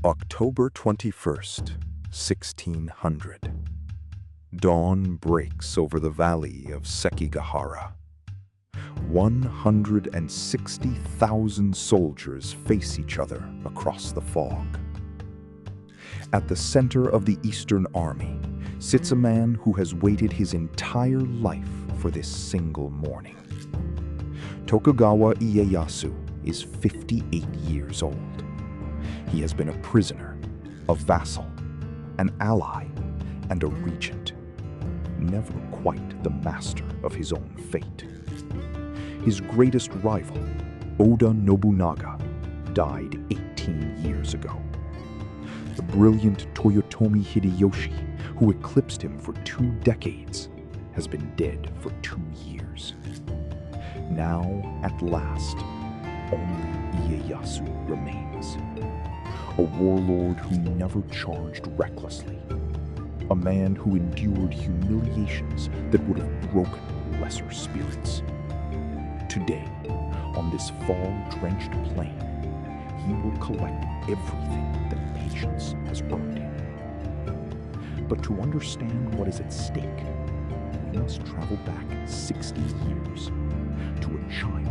October 21st, 1600. Dawn breaks over the valley of Sekigahara. 160,000 soldiers face each other across the fog. At the center of the Eastern Army sits a man who has waited his entire life for this single morning. Tokugawa Ieyasu is 58 years old. He has been a prisoner, a vassal, an ally, and a regent, never quite the master of his own fate. His greatest rival, Oda Nobunaga, died 18 years ago. The brilliant Toyotomi Hideyoshi, who eclipsed him for 2 decades, has been dead for 2 years. Now, at last, only Ieyasu remains. A warlord who never charged recklessly. A man who endured humiliations that would have broken lesser spirits. Today, on this fog-drenched plain, he will collect everything that patience has earned him. But to understand what is at stake, we must travel back 60 years to a child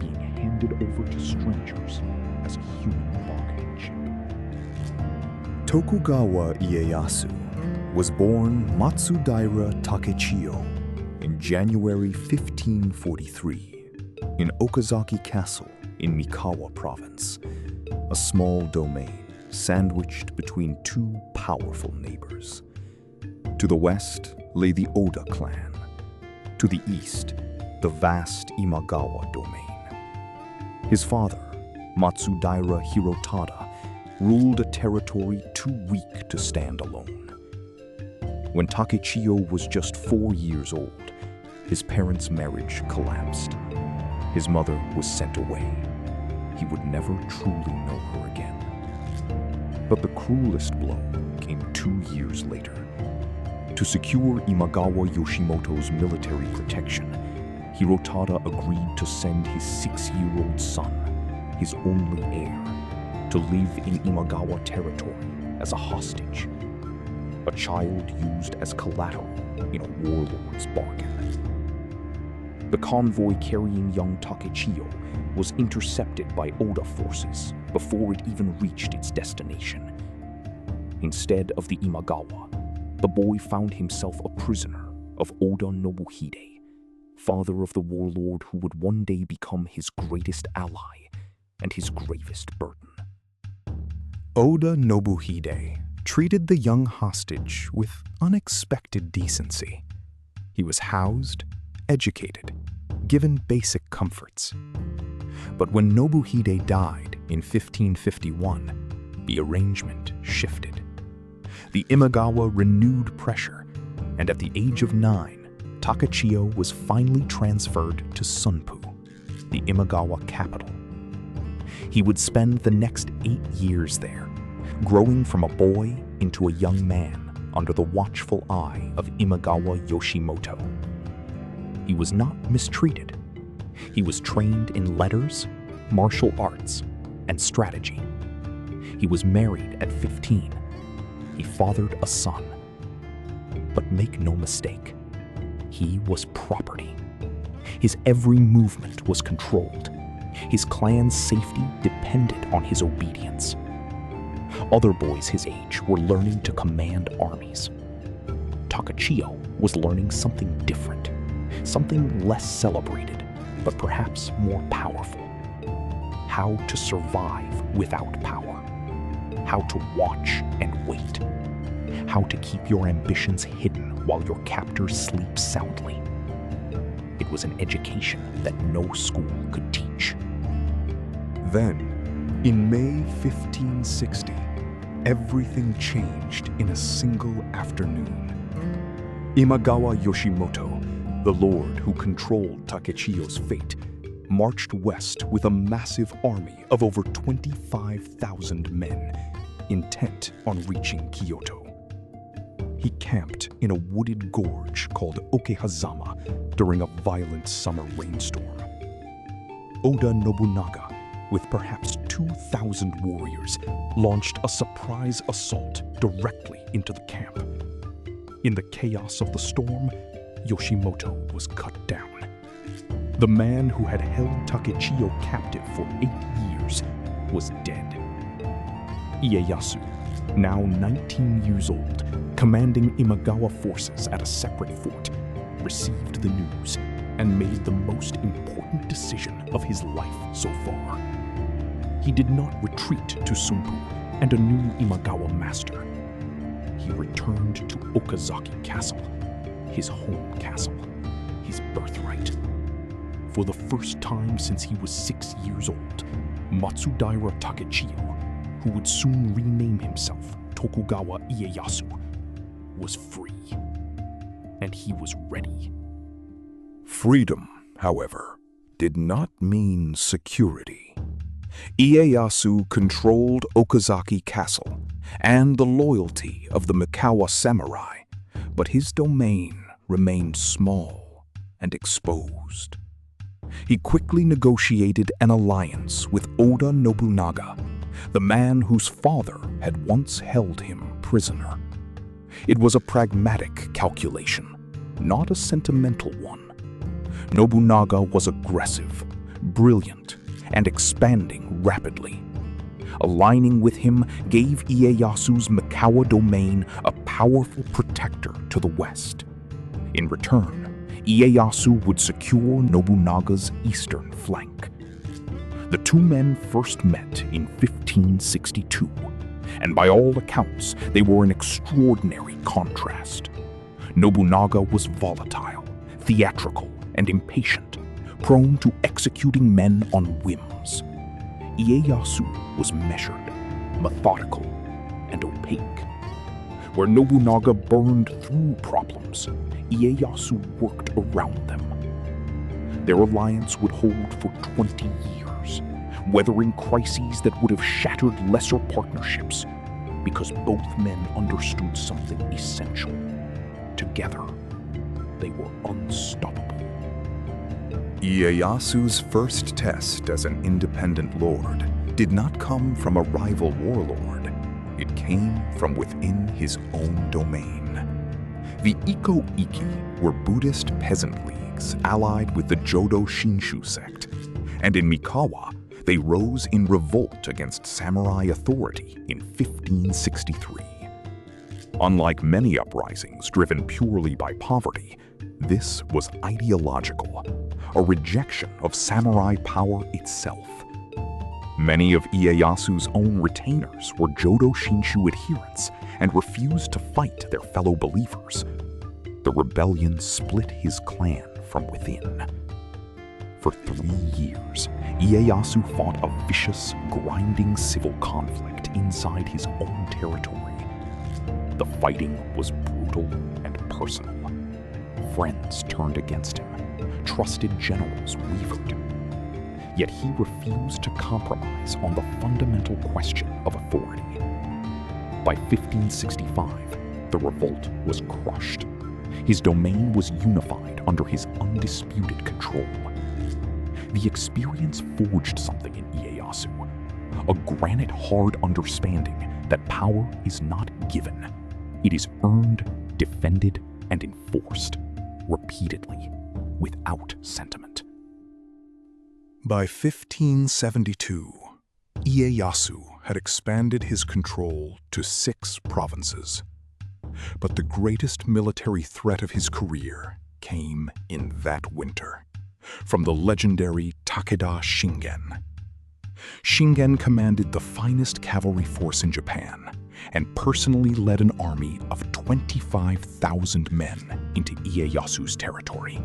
being handed over to strangers as a human bargaining chip. Tokugawa Ieyasu was born Matsudaira Takechiyo in January 1543 in Okazaki Castle in Mikawa Province, a small domain sandwiched between 2 powerful neighbors. To the west lay the Oda clan. To the east, the vast Imagawa domain. His father, Matsudaira Hirotada, ruled a territory too weak to stand alone. When Takechiyo was just 4 years old, his parents' marriage collapsed. His mother was sent away. He would never truly know her again. But the cruelest blow came 2 years later. To secure Imagawa Yoshimoto's military protection, Hirotada agreed to send his 6-year-old son, his only heir, to live in Imagawa territory as a hostage, a child used as collateral in a warlord's bargain. The convoy carrying young Takechiyo was intercepted by Oda forces before it even reached its destination. Instead of the Imagawa, the boy found himself a prisoner of Oda Nobuhide, father of the warlord who would one day become his greatest ally and his gravest burden. Oda Nobuhide treated the young hostage with unexpected decency. He was housed, educated, given basic comforts. But when Nobuhide died in 1551, the arrangement shifted. The Imagawa renewed pressure, and at the age of 9, Takechiyo was finally transferred to Sunpu, the Imagawa capital. He would spend the next 8 years there, growing from a boy into a young man under the watchful eye of Imagawa Yoshimoto. He was not mistreated. He was trained in letters, martial arts, and strategy. He was married at 15. He fathered a son. But make no mistake, he was property. His every movement was controlled. His clan's safety depended on his obedience. Other boys his age were learning to command armies. Takechiyo was learning something different, something less celebrated, but perhaps more powerful. How to survive without power. How to watch and wait. How to keep your ambitions hidden while your captors sleep soundly. It was an education that no school could teach. Then, in May 1560, everything changed in a single afternoon. Imagawa Yoshimoto, the lord who controlled Takechiyo's fate, marched west with a massive army of over 25,000 men, intent on reaching Kyoto. He camped in a wooded gorge called Okehazama during a violent summer rainstorm. Oda Nobunaga with perhaps 2,000 warriors, launched a surprise assault directly into the camp. In the chaos of the storm, Yoshimoto was cut down. The man who had held Takechiyo captive for 8 years was dead. Ieyasu, now 19 years old, commanding Imagawa forces at a separate fort, received the news and made the most important decision of his life so far. He did not retreat to Sumpu and a new Imagawa master. He returned to Okazaki Castle, his home castle, his birthright. For the first time since he was 6 years old, Matsudaira Takechiyo, who would soon rename himself Tokugawa Ieyasu, was free. And he was ready. Freedom, however, did not mean security. Ieyasu controlled Okazaki Castle and the loyalty of the Mikawa samurai, but his domain remained small and exposed. He quickly negotiated an alliance with Oda Nobunaga, the man whose father had once held him prisoner. It was a pragmatic calculation, not a sentimental one. Nobunaga was aggressive, brilliant, and expanding rapidly. Aligning with him gave Ieyasu's Mikawa domain a powerful protector to the west. In return, Ieyasu would secure Nobunaga's eastern flank. The two men first met in 1562, and by all accounts, they were an extraordinary contrast. Nobunaga was volatile, theatrical, and impatient, prone to executing men on whims. Ieyasu was measured, methodical, and opaque. Where Nobunaga burned through problems, Ieyasu worked around them. Their alliance would hold for 20 years, weathering crises that would have shattered lesser partnerships, because both men understood something essential. Together, they were unstoppable. Ieyasu's first test as an independent lord did not come from a rival warlord. It came from within his own domain. The Iko-Iki were Buddhist peasant leagues allied with the Jodo Shinshu sect, and in Mikawa, they rose in revolt against samurai authority in 1563. Unlike many uprisings driven purely by poverty, this was ideological, a rejection of samurai power itself. Many of Ieyasu's own retainers were Jodo Shinshu adherents and refused to fight their fellow believers. The rebellion split his clan from within. For 3 years, Ieyasu fought a vicious, grinding civil conflict inside his own territory. The fighting was brutal and personal. Friends turned against him. Trusted generals wavered. Yet he refused to compromise on the fundamental question of authority. By 1565, the revolt was crushed. His domain was unified under his undisputed control. The experience forged something in Ieyasu, a granite-hard understanding that power is not given. It is earned, defended, and enforced, repeatedly, without sentiment. By 1572, Ieyasu had expanded his control to 6 provinces. But the greatest military threat of his career came in that winter, from the legendary Takeda Shingen. Shingen commanded the finest cavalry force in Japan and personally led an army of 25,000 men into Ieyasu's territory.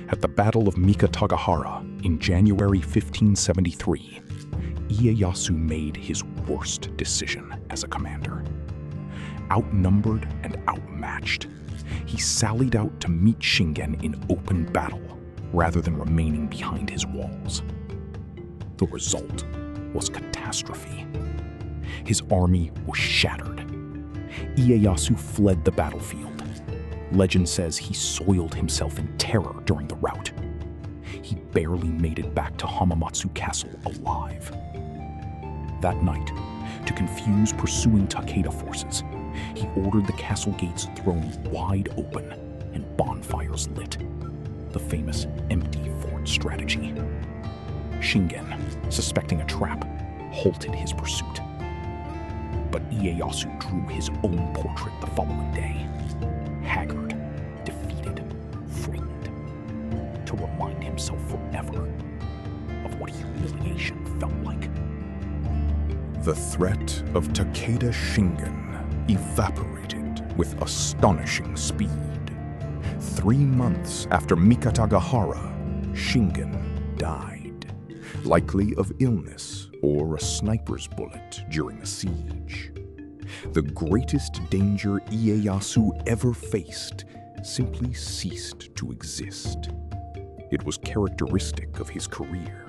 At the Battle of Mikatagahara in January 1573, Ieyasu made his worst decision as a commander. Outnumbered and outmatched, he sallied out to meet Shingen in open battle rather than remaining behind his walls. The result was catastrophe. His army was shattered. Ieyasu fled the battlefield. Legend says he soiled himself in terror during the rout. he barely made it back to Hamamatsu Castle alive. That night, to confuse pursuing Takeda forces, he ordered the castle gates thrown wide open and bonfires lit. The famous empty fort strategy. Shingen, suspecting a trap, halted his pursuit. But Ieyasu drew his own portrait the following day. Haggard, defeated, frightened. To remind himself forever of what humiliation felt like. The threat of Takeda Shingen evaporated with astonishing speed. 3 months after Mikatagahara, Shingen died, likely of illness or a sniper's bullet during a siege. The greatest danger Ieyasu ever faced simply ceased to exist. It was characteristic of his career.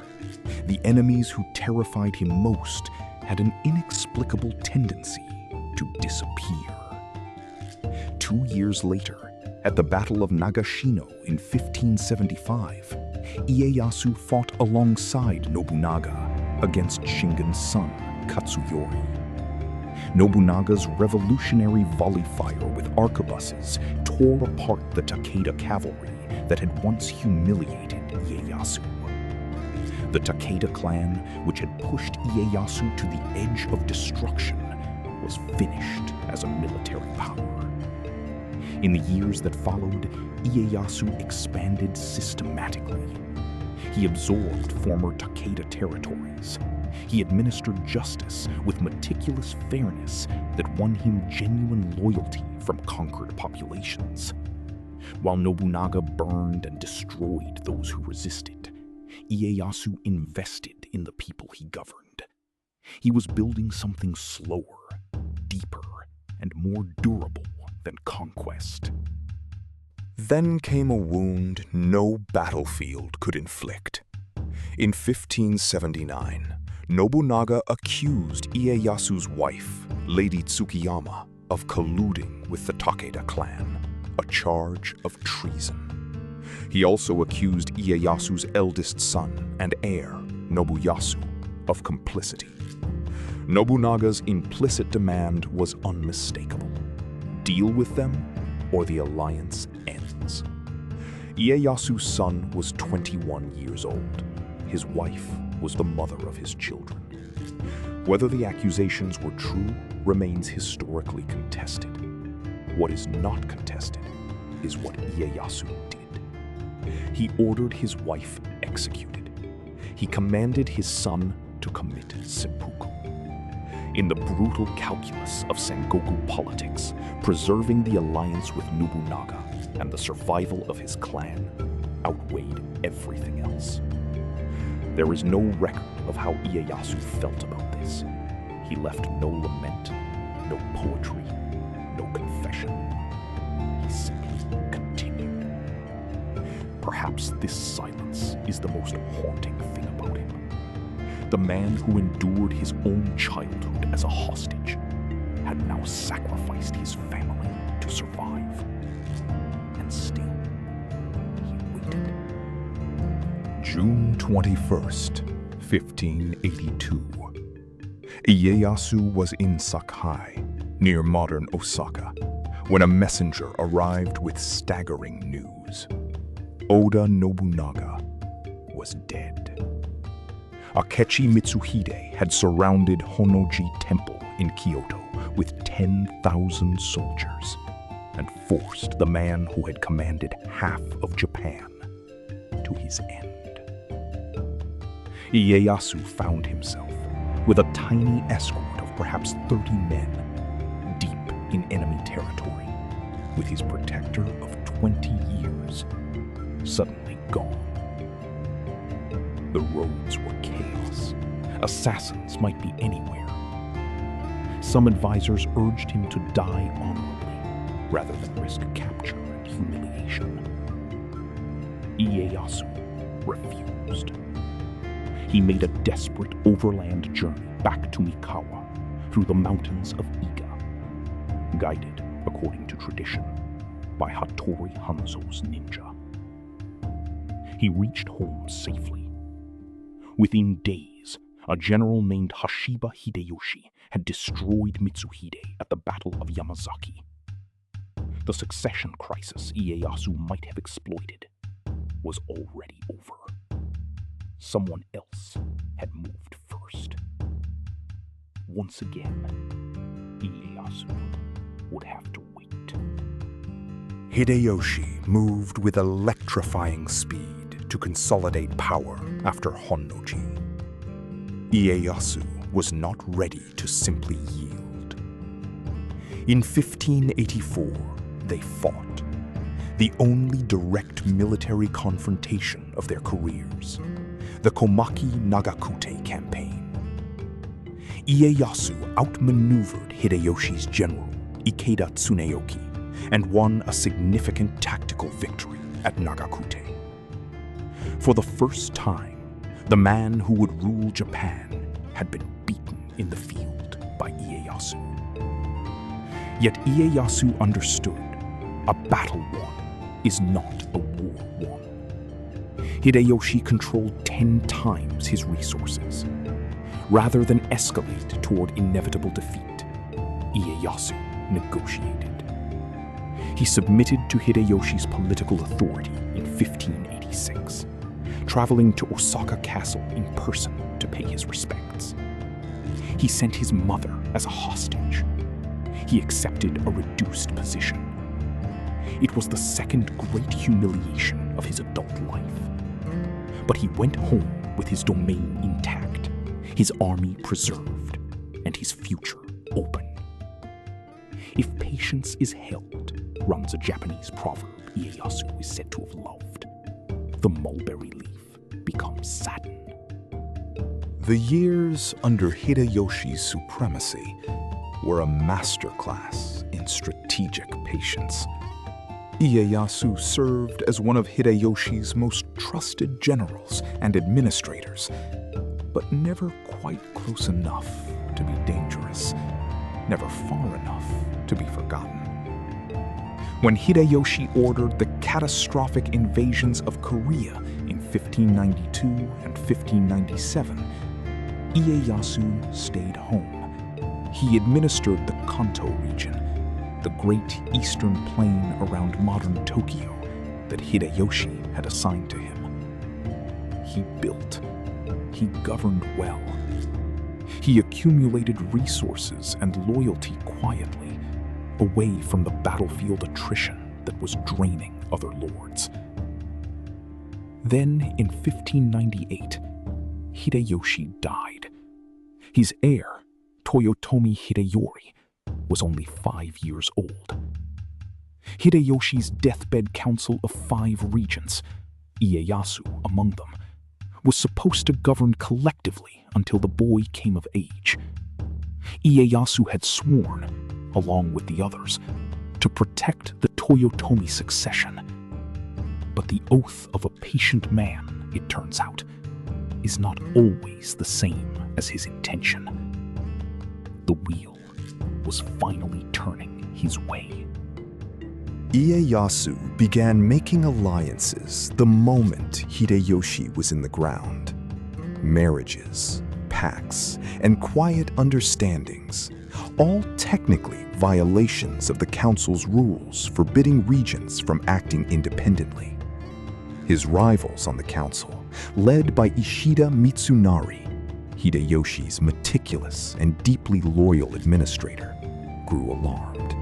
The enemies who terrified him most had an inexplicable tendency to disappear. 2 years later, at the Battle of Nagashino in 1575, Ieyasu fought alongside Nobunaga against Shingen's son, Katsuyori. Nobunaga's revolutionary volley fire with arquebuses tore apart the Takeda cavalry that had once humiliated Ieyasu. The Takeda clan, which had pushed Ieyasu to the edge of destruction, was finished as a military power. In the years that followed, Ieyasu expanded systematically. He absorbed former Takeda territories. He administered justice with meticulous fairness that won him genuine loyalty from conquered populations. While Nobunaga burned and destroyed those who resisted, Ieyasu invested in the people he governed. He was building something slower, deeper, and more durable than conquest. Then came a wound no battlefield could inflict. In 1579, Nobunaga accused Ieyasu's wife, Lady Tsukiyama, of colluding with the Takeda clan, a charge of treason. He also accused Ieyasu's eldest son and heir, Nobuyasu, of complicity. Nobunaga's implicit demand was unmistakable. Deal with them, or the alliance ends. Ieyasu's son was 21 years old. His wife was the mother of his children. Whether the accusations were true remains historically contested. What is not contested is what Ieyasu did. He ordered his wife executed. He commanded his son to commit seppuku. In the brutal calculus of Sengoku politics, preserving the alliance with Nobunaga and the survival of his clan outweighed everything else. There is no record of how Ieyasu felt about this. He left no lament, no poetry, no confession. He simply continued. Perhaps this silence is the most haunting thing about him. The man who endured his own childhood as a hostage had now sacrificed his family to survive. And still, he waited. June 21st, 1582. Ieyasu was in Sakai, near modern Osaka, when a messenger arrived with staggering news. Oda Nobunaga was dead. Akechi Mitsuhide had surrounded Honnoji Temple in Kyoto with 10,000 soldiers and forced the man who had commanded half of Japan to his end. Ieyasu found himself with a tiny escort of perhaps 30 men deep in enemy territory, with his protector of 20 years suddenly gone. The roads were chaos. Assassins might be anywhere. Some advisors urged him to die honorably rather than risk capture and humiliation. Ieyasu refused. He made a desperate overland journey back to Mikawa through the mountains of Iga, guided, according to tradition, by Hattori Hanzo's ninja. he reached home safely. Within days, a general named Hashiba Hideyoshi had destroyed Mitsuhide at the Battle of Yamazaki. The succession crisis Ieyasu might have exploited was already over. Someone else had moved first. Once again, Ieyasu would have to wait. Hideyoshi moved with electrifying speed to consolidate power after Honnoji. Ieyasu was not ready to simply yield. In 1584, they fought, the only direct military confrontation of their careers, the Komaki Nagakute campaign. Ieyasu outmaneuvered Hideyoshi's general, Ikeda Tsuneyoki, and won a significant tactical victory at Nagakute. For the first time, the man who would rule Japan had been beaten in the field by Ieyasu. Yet Ieyasu understood a battle won is not a war won. Hideyoshi controlled 10 times his resources. Rather than escalate toward inevitable defeat, Ieyasu negotiated. He submitted to Hideyoshi's political authority in 1586, traveling to Osaka Castle in person to pay his respects. He sent his mother as a hostage. He accepted a reduced position. It was the second great humiliation of his adult life. But he went home with his domain intact, his army preserved, and his future open. If patience is held, runs a Japanese proverb Ieyasu is said to have loved, the mulberry leaf becomes satin. The years under Hideyoshi's supremacy were a masterclass in strategic patience. Ieyasu served as one of Hideyoshi's most trusted generals and administrators, but never quite close enough to be dangerous, never far enough to be forgotten. When Hideyoshi ordered the catastrophic invasions of Korea in 1592 and 1597, Ieyasu stayed home. He administered the Kanto region, the great eastern plain around modern Tokyo that Hideyoshi had assigned to him. He built. He governed well. He accumulated resources and loyalty quietly, away from the battlefield attrition that was draining other lords. Then, in 1598, Hideyoshi died. His heir, Toyotomi Hideyori, was only 5 years old. Hideyoshi's deathbed council of 5 regents, Ieyasu among them, was supposed to govern collectively until the boy came of age. Ieyasu had sworn, along with the others, to protect the Toyotomi succession. But the oath of a patient man, it turns out, is not always the same as his intention. The wheel was finally turning his way. Ieyasu began making alliances the moment Hideyoshi was in the ground. Marriages, pacts, and quiet understandings, all technically violations of the council's rules forbidding regents from acting independently. His rivals on the council, led by Ishida Mitsunari, Hideyoshi's meticulous and deeply loyal administrator, grew alarmed.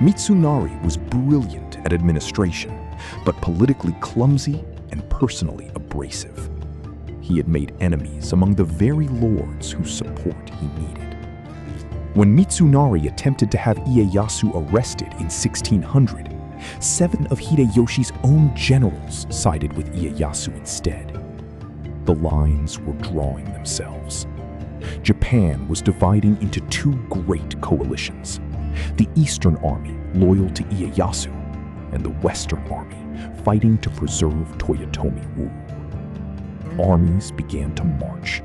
Mitsunari was brilliant at administration, but politically clumsy and personally abrasive. He had made enemies among the very lords whose support he needed. When Mitsunari attempted to have Ieyasu arrested in 1600, 7 of Hideyoshi's own generals sided with Ieyasu instead. The lines were drawing themselves. Japan was dividing into 2 great coalitions: the Eastern Army, loyal to Ieyasu, and the Western Army, fighting to preserve Toyotomi rule. Armies began to march.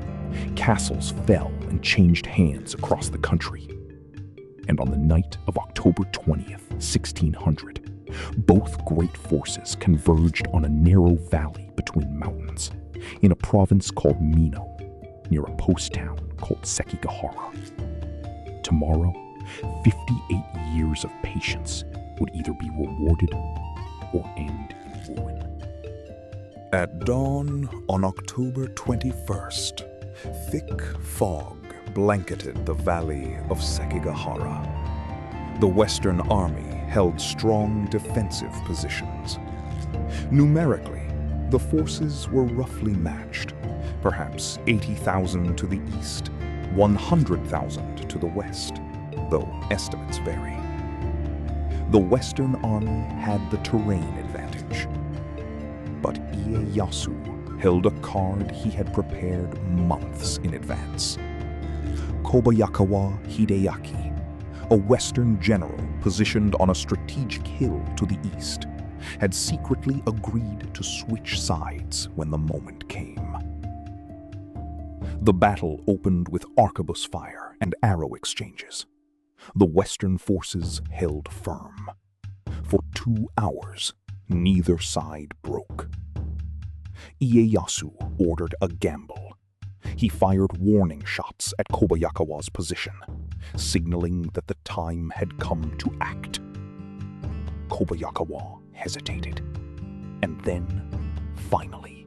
Castles fell and changed hands across the country. And on the night of October 20th, 1600, Both great forces converged on a narrow valley between mountains, in a province called Mino, near a post town called Sekigahara. Tomorrow, 58 years of patience would either be rewarded or end in ruin. At dawn on October 21st, thick fog blanketed the valley of Sekigahara. The Western Army held strong defensive positions. Numerically, the forces were roughly matched, perhaps 80,000 to the east, 100,000 to the west, though estimates vary. The Western Army had the terrain advantage, but Ieyasu held a card he had prepared months in advance. Kobayakawa Hideaki, a Western general positioned on a strategic hill to the east, had secretly agreed to switch sides when the moment came. The battle opened with arquebus fire and arrow exchanges. The Western forces held firm. For 2 hours, neither side broke. Ieyasu ordered a gamble. He fired warning shots at Kobayakawa's position, signaling that the time had come to act. Kobayakawa hesitated, and then, finally,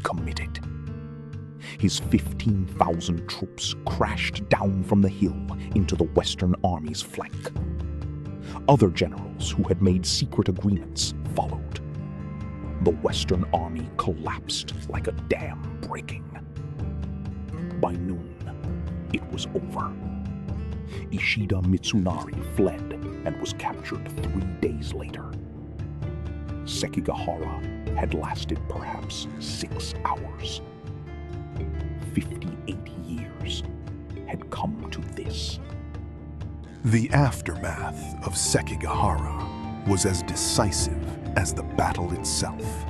committed. His 15,000 troops crashed down from the hill into the Western Army's flank. Other generals who had made secret agreements followed. The Western Army collapsed like a dam breaking. By noon, it was over. Ishida Mitsunari fled and was captured 3 days later. Sekigahara had lasted perhaps 6 hours. 58 years had come to this. The aftermath of Sekigahara was as decisive as the battle itself.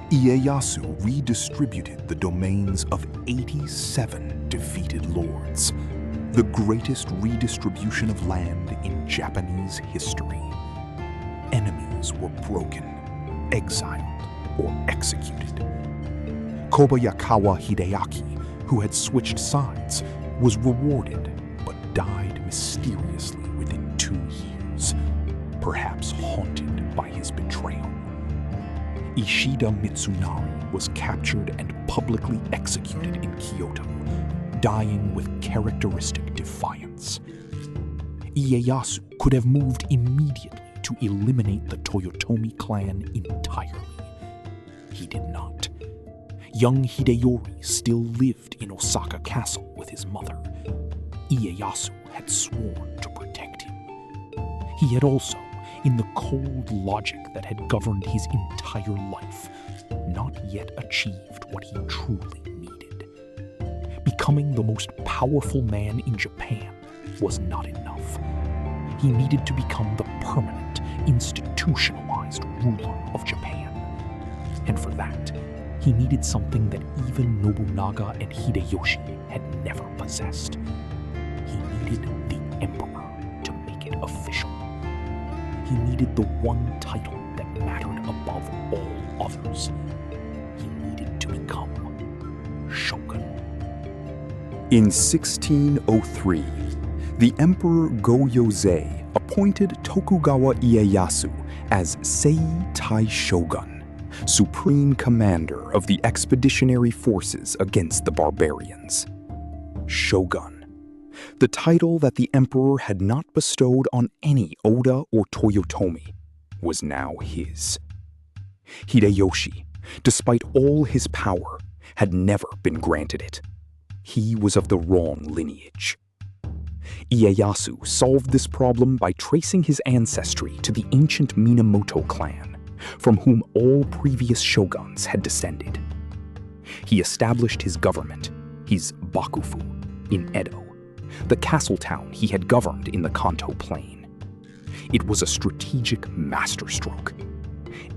Ieyasu redistributed the domains of 87 defeated lords, the greatest redistribution of land in Japanese history. Enemies were broken, exiled, or executed. Kobayakawa Hideaki, who had switched sides, was rewarded but died mysteriously within 2 years, perhaps haunted by his betrayal. Ishida Mitsunari was captured and publicly executed in Kyoto, dying with characteristic defiance. Ieyasu could have moved immediately to eliminate the Toyotomi clan entirely. He did not. Young Hideyori still lived in Osaka Castle with his mother. Ieyasu had sworn to protect him. He had also, in the cold logic that had governed his entire life, not yet achieved what he truly needed. Becoming the most powerful man in Japan was not enough. He needed to become the permanent, institutionalized ruler of Japan. And for that, he needed something that even Nobunaga and Hideyoshi had never possessed. He needed the emperor to make it official. He needed the one title that mattered above all others. He needed to become Shogun. In 1603, the Emperor Go-Yozei appointed Tokugawa Ieyasu as Sei-Tai Shogun, supreme commander of the expeditionary forces against the barbarians. Shogun, the title that the emperor had not bestowed on any Oda or Toyotomi, was now his. Hideyoshi, despite all his power, had never been granted it. He was of the wrong lineage. Ieyasu solved this problem by tracing his ancestry to the ancient Minamoto clan, from whom all previous shoguns had descended. He established his government, his bakufu, in Edo, the castle town he had governed in the Kanto plain. It was a strategic masterstroke.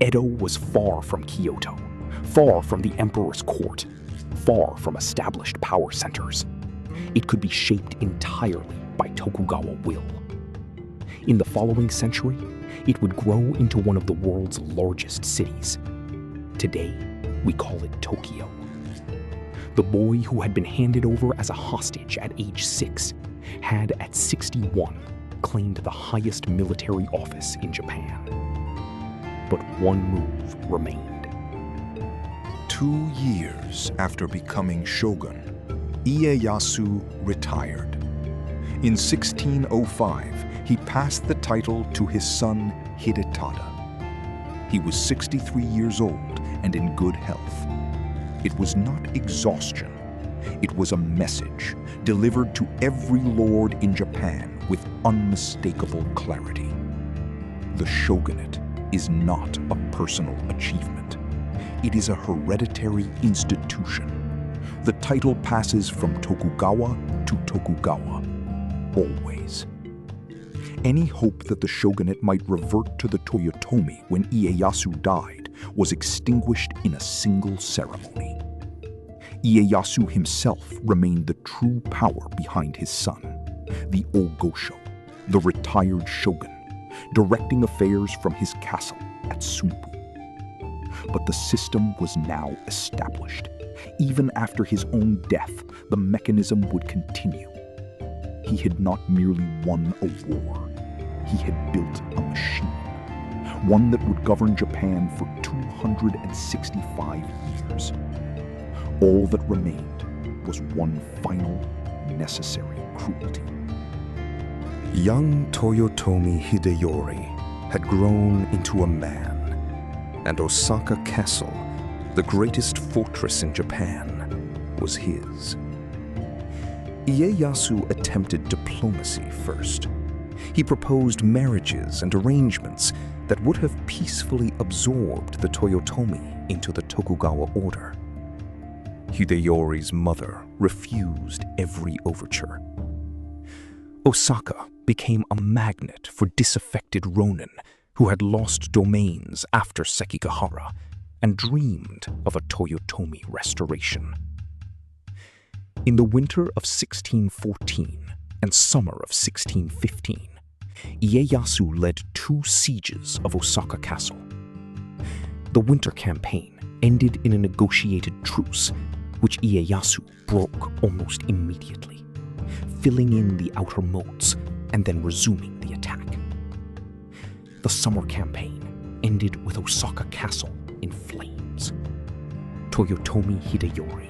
Edo was far from Kyoto, far from the emperor's court, far from established power centers. It could be shaped entirely by Tokugawa will. In the following century, It would grow into one of the world's largest cities. Today, we call it Tokyo. The boy who had been handed over as a hostage at age 6 had, at 61, claimed the highest military office in Japan. But one move remained. 2 years after becoming shogun, Ieyasu retired. In 1605, he passed the title to his son Hidetada. He was 63 years old and in good health. It was not exhaustion. It was a message delivered to every lord in Japan with unmistakable clarity. The shogunate is not a personal achievement. It is a hereditary institution. The title passes from Tokugawa to Tokugawa, always. Any hope that the shogunate might revert to the Toyotomi when Ieyasu died was extinguished in a single ceremony. Ieyasu himself remained the true power behind his son, the Ogosho, the retired shogun, directing affairs from his castle at Sunbu. But the system was now established. Even after his own death, the mechanism would continue. He had not merely won a war. He had built a machine, one that would govern Japan for 265 years. All that remained was one final, necessary cruelty. Young Toyotomi Hideyori had grown into a man, and Osaka Castle, the greatest fortress in Japan, was his. Ieyasu attempted diplomacy first. He proposed marriages and arrangements that would have peacefully absorbed the Toyotomi into the Tokugawa order. Hideyori's mother refused every overture. Osaka became a magnet for disaffected ronin who had lost domains after Sekigahara and dreamed of a Toyotomi restoration. In the winter of 1614 and summer of 1615, Ieyasu led 2 sieges of Osaka Castle. The winter campaign ended in a negotiated truce, which Ieyasu broke almost immediately, filling in the outer moats and then resuming the attack. The summer campaign ended with Osaka Castle in flames. Toyotomi Hideyori,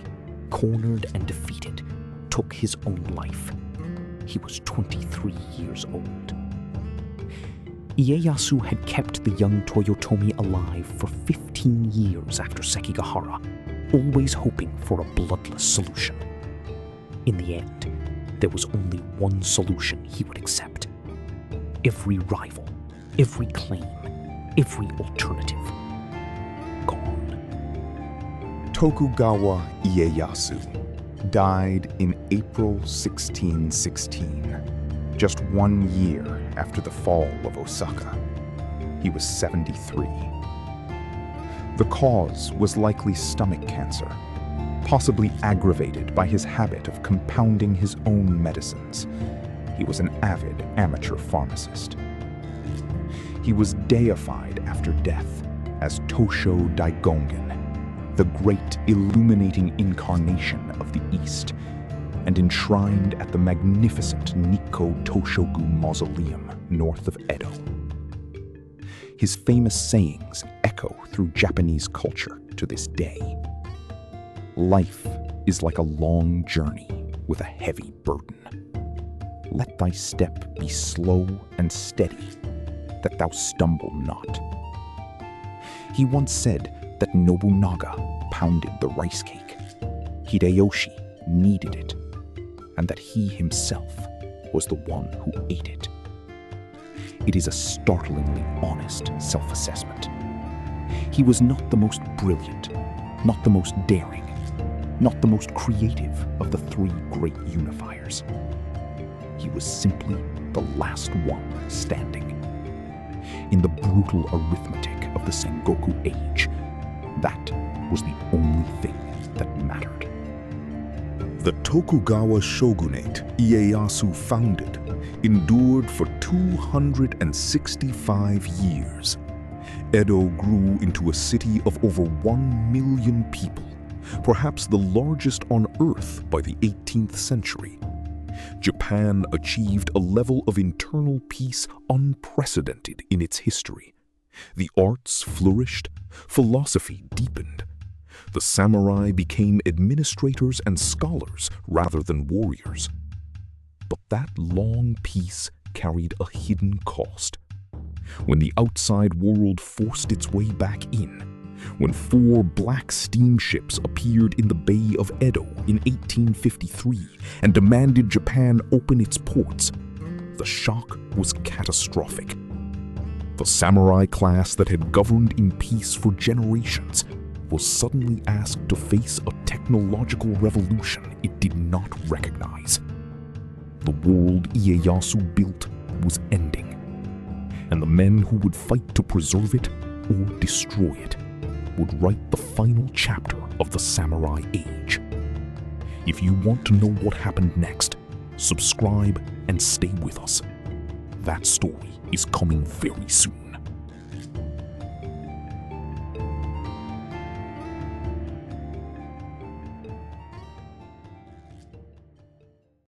cornered and defeated, took his own life. He was 23 years old. Ieyasu had kept the young Toyotomi alive for 15 years after Sekigahara, always hoping for a bloodless solution. In the end, there was only one solution he would accept. Every rival, every claim, every alternative, gone. Tokugawa Ieyasu died in April 1616, just 1 year after the fall of Osaka. He was 73. The cause was likely stomach cancer, possibly aggravated by his habit of compounding his own medicines. He was an avid amateur pharmacist. He was deified after death as Tosho Daigongen, the great illuminating incarnation of the East, and enshrined at the magnificent Nikko Toshogu Mausoleum north of Edo. His famous sayings echo through Japanese culture to this day. Life is like a long journey with a heavy burden. Let thy step be slow and steady, that thou stumble not. He once said that Nobunaga pounded the rice cake, Hideyoshi kneaded it, and that he himself was the one who ate it. It is a startlingly honest self-assessment. He was not the most brilliant, not the most daring, not the most creative of the 3 great unifiers. He was simply the last one standing. In the brutal arithmetic of the Sengoku age, that was the only thing that mattered. The Tokugawa shogunate Ieyasu founded endured for 2 265 years, Edo grew into a city of over 1 million people, perhaps the largest on Earth by the 18th century. Japan achieved a level of internal peace unprecedented in its history. The arts flourished, philosophy deepened. The samurai became administrators and scholars rather than warriors. But that long peace carried a hidden cost. When the outside world forced its way back in, when 4 black steamships appeared in the Bay of Edo in 1853 and demanded Japan open its ports, the shock was catastrophic. The samurai class that had governed in peace for generations was suddenly asked to face a technological revolution it did not recognize. The world Ieyasu built was ending, and the men who would fight to preserve it or destroy it would write the final chapter of the Samurai Age. If you want to know what happened next, subscribe and stay with us. That story is coming very soon.